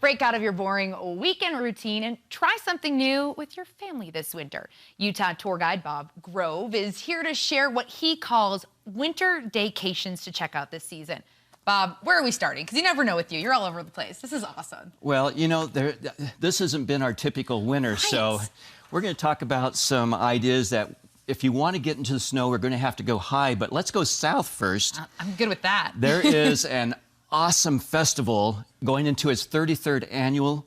Break out of your boring weekend routine and try something new with your family this winter. Utah tour guide Bob Grove is here to share what he calls winter daycations to check out this season. Bob, where are we starting? Because you never know with you. You're all over the place. This is awesome. Well, you know, this hasn't been our typical winter, right. So we're going to talk about some ideas that if you want to get into the snow, we're going to have to go high, but let's go south first. I'm good with that. There is an awesome festival going into its 33rd annual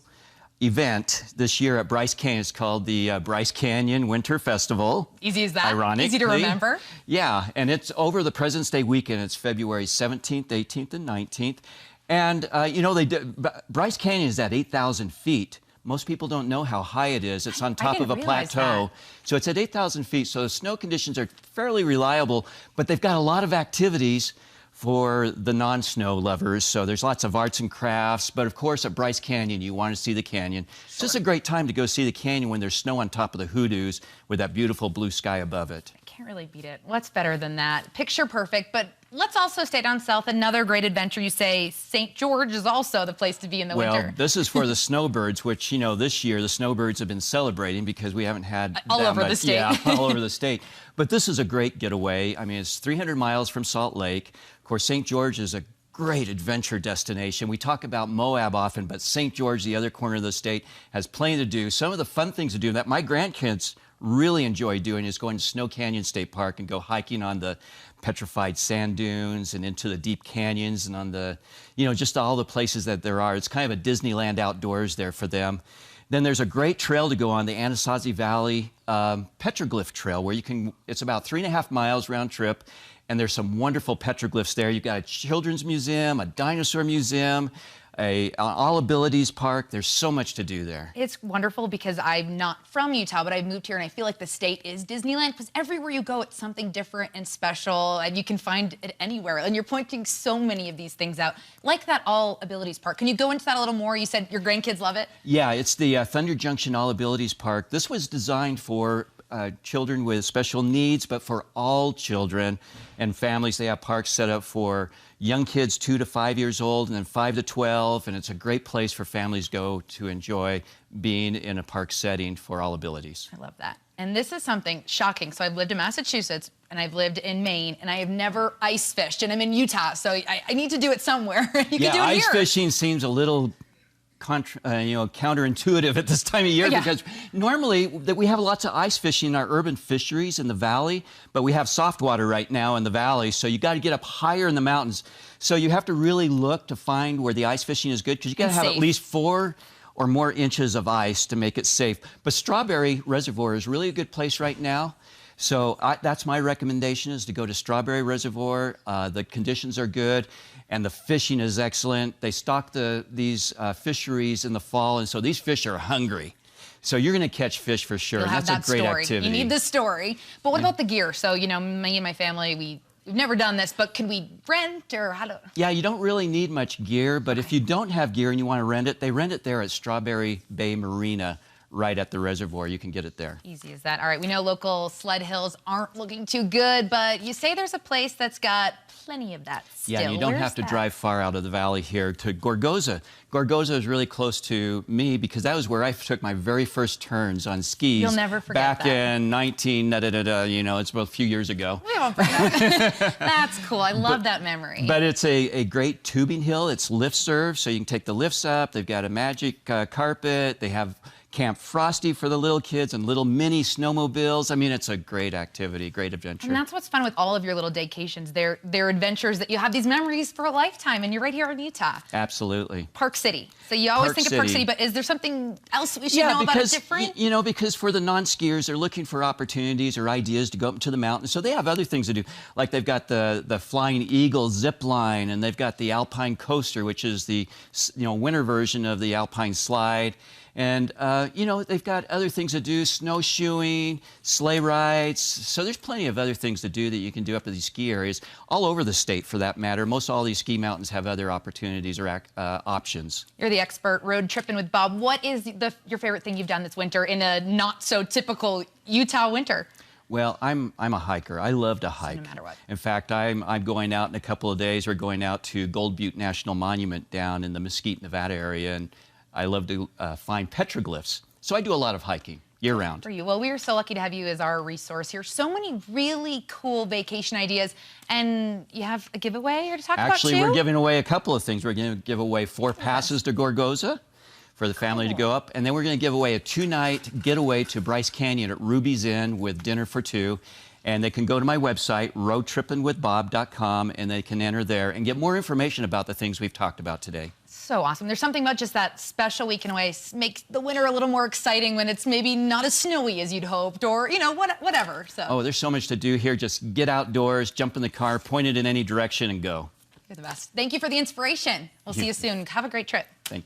event this year at Bryce Canyon. It's called the Bryce Canyon Winter Festival. Easy as that? Ironically. Easy to remember? Yeah, and it's over the President's Day weekend. It's February 17th, 18th, and 19th. And, you know, Bryce Canyon is at 8,000 feet. Most people don't know how high it is. It's on top of a plateau. So it's at 8,000 feet, so the snow conditions are fairly reliable, but they've got a lot of activities for the non-snow lovers. So there's lots of arts and crafts, but of course at Bryce Canyon, you want to see the canyon. It's just a great time to go see the canyon when there's snow on top of the hoodoos with that beautiful blue sky above it. I can't really beat it. What's better than that? Picture perfect, but let's also stay down south. Another great adventure. You say St. George is also the place to be in the winter. Well, this is for the snowbirds, which, you know, this year the snowbirds have been celebrating because we haven't had all over the state. Yeah, all over the state. But this is a great getaway. I mean, it's 300 miles from Salt Lake. Of course, St. George is a great adventure destination. We talk about Moab often, but St. George, the other corner of the state, has plenty to do. Some of the fun things to do that my grandkids really enjoy doing is going to Snow Canyon State Park and go hiking on the petrified sand dunes and into the deep canyons and on the, you know, just all the places that there are. It's kind of a Disneyland outdoors there for them. Then there's a great trail to go on, the Anasazi Valley Petroglyph Trail, where you can, it's about 3.5 miles round trip, and there's some wonderful petroglyphs there. You've got a children's museum, a dinosaur museum, an all abilities park. There's so much to do there. It's wonderful because I'm not from Utah, but I've moved here and I feel like the state is Disneyland because everywhere you go, it's something different and special and you can find it anywhere. And you're pointing so many of these things out, like that all abilities park. Can you go into that a little more? You said your grandkids love it? Yeah, it's the Thunder Junction All Abilities Park. This was designed for children with special needs, but for all children and families. They have parks set up for young kids 2 to 5 years old and then 5 to 12, and it's a great place for families go to enjoy being in a park setting for all abilities. I love that. And this is something shocking. So I've lived in Massachusetts and I've lived in Maine and I have never ice fished, and I'm in Utah, so I need to do it somewhere. You can do it here. Ice fishing seems a little counterintuitive at this time of year because normally we have lots of ice fishing in our urban fisheries in the valley, but we have soft water right now in the valley, so you got to get up higher in the mountains. So you have to really look to find where the ice fishing is good because you got to have at least 4 or more inches of ice to make it safe. But Strawberry Reservoir is really a good place right now. So that's my recommendation, is to go to Strawberry Reservoir. The conditions are good and the fishing is excellent. They stock these fisheries in the fall, and so these fish are hungry. So you're going to catch fish for sure. And that's a great activity. You need the story. But what about the gear? So, you know, me and my family, we've never done this, but can we rent or how to? Yeah, you don't really need much gear, but if you don't have gear and you want to rent it, they rent it there at Strawberry Bay Marina, right at the reservoir. You can get it there. Easy as that. All right, we know local sled hills aren't looking too good, but you say there's a place that's got plenty of that still. Yeah, you don't have to drive far out of the valley here to Gorgoza. Gorgoza is really close to me because that was where I took my very first turns on skis. You'll never forget back in 19, you know, it's about a few years ago. We won't forget. That's cool. I love that memory. But it's a great tubing hill. It's lift served, so you can take the lifts up. They've got a magic carpet. They have Camp Frosty for the little kids and little mini snowmobiles. I mean, it's a great activity, great adventure. And that's what's fun with all of your little daycations. They're adventures that you have these memories for a lifetime, and you're right here in Utah. Absolutely. Park City. So you always think of Park City, but is there something else we should know about it different? You know, because for the non-skiers, they're looking for opportunities or ideas to go up into the mountains. So they have other things to do. Like they've got the Flying Eagle zip line, and they've got the Alpine Coaster, which is the winter version of the Alpine Slide. And, you know, they've got other things to do, snowshoeing, sleigh rides. So there's plenty of other things to do that you can do up at these ski areas, all over the state for that matter. Most all these ski mountains have other opportunities or options. You're the expert road tripping with Bob. What is your favorite thing you've done this winter in a not so typical Utah winter? Well, I'm a hiker. I love to hike. So no matter what. In fact, I'm going out in a couple of days. We're going out to Gold Butte National Monument down in the Mesquite, Nevada area, and I love to find petroglyphs. So I do a lot of hiking year-round. For you. Well, we are so lucky to have you as our resource here. So many really cool vacation ideas. And you have a giveaway to talk about, too? Actually, we're giving away a couple of things. We're going to give away 4 passes to Gorgoza for the family to go up. And then we're going to give away a 2-night getaway to Bryce Canyon at Ruby's Inn with dinner for 2. And they can go to my website, roadtrippingwithbob.com, and they can enter there and get more information about the things we've talked about today. So awesome. There's something about just that special weekend away makes the winter a little more exciting when it's maybe not as snowy as you'd hoped, or, you know, whatever. So. Oh, there's so much to do here. Just get outdoors, jump in the car, point it in any direction, and go. You're the best. Thank you for the inspiration. We'll see you soon. Have a great trip. Thank you.